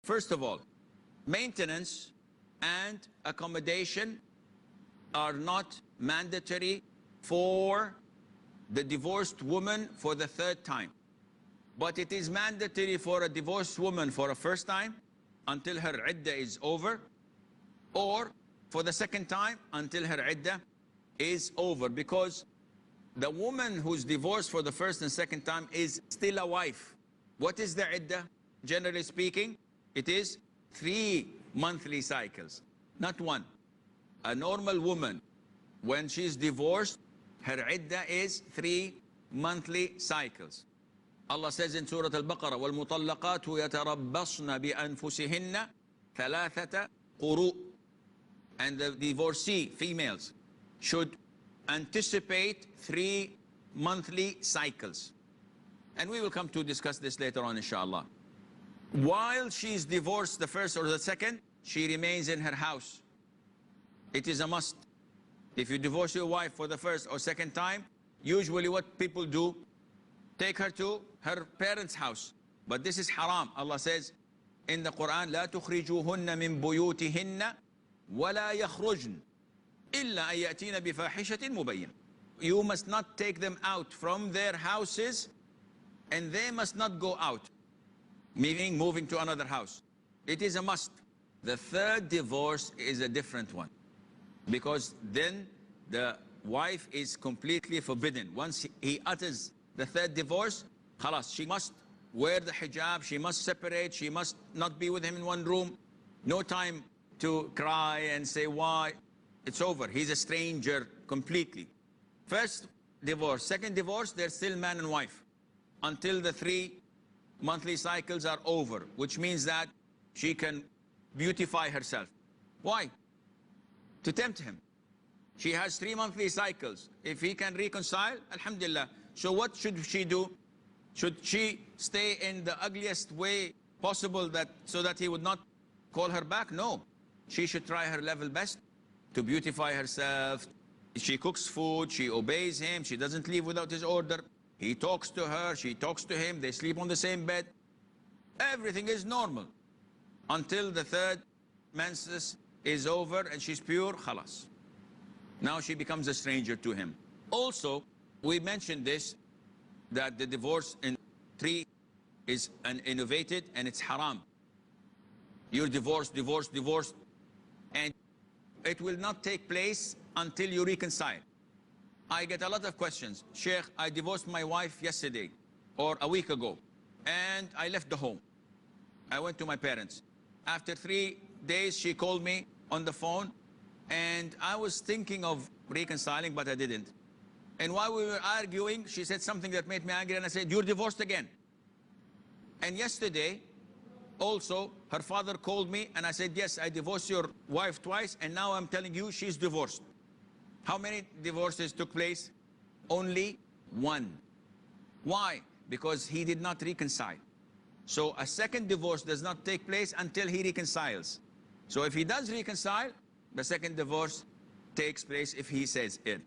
First of all, maintenance and accommodation are not mandatory for the divorced woman for the third time. But it is mandatory for a divorced woman for a first time until her iddah is over, or for the second time until her iddah is over, because the woman who's divorced for the first and second time is still a wife. What is the iddah? Generally speaking, it is 3 monthly cycles, not 1. A normal woman, when she's divorced, her iddah is 3 monthly cycles. Allah says in Surah Al-Baqarah, وَالْمُطَلَّقَاتُ يَتَرَبَّصْنَ بِأَنفُسِهِنَّ ثَلَاثَةَ قُرُوء. And the divorcee, females, should anticipate 3 monthly cycles. And we will come to discuss this later on, inshallah. While she's divorced the first or the second, she remains in her house. It is a must. If you divorce your wife for the first or second time, usually what people do, take her to her parents' house. But this is haram. Allah says in the Quran, لا تخرجوهن من بيوتهن ولا يخرجن إلا أن يأتين بفاحشة مبين. You must not take them out from their houses, and they must not go out, meaning moving to another house. It is a must. The third divorce is a different one, because then the wife is completely forbidden. Once he utters the third divorce, khalas, she must wear the hijab, she must separate, she must not be with him in one room. No time to cry and say why. It's over. He's a stranger completely. First divorce, second divorce, they're still man and wife until the 3 monthly cycles are over, which means that she can beautify herself. Why? To tempt him. She has 3 monthly cycles. If he can reconcile, alhamdulillah. So what should she do? Should she stay in the ugliest way possible so that he would not call her back? No. She should try her level best to beautify herself. She cooks food, she obeys him, she doesn't leave without his order. He talks to her, she talks to him, they sleep on the same bed. Everything is normal until the third menses is over and she's pure, khalas. Now she becomes a stranger to him. Also, we mentioned this, that the divorce in 3 is innovated and it's haram. You're divorced, and it will not take place until you reconcile. I get a lot of questions. Sheikh, I divorced my wife yesterday or a week ago, and I left the home. I went to my parents. After 3 days, she called me on the phone, and I was thinking of reconciling, but I didn't. And while we were arguing, she said something that made me angry, and I said, you're divorced again. And yesterday, also, her father called me, and I said, yes, I divorced your wife twice, and now I'm telling you she's divorced. How many divorces took place? Only 1. Why? Because he did not reconcile. So a second divorce does not take place until he reconciles. So if he does reconcile, the second divorce takes place if he says it.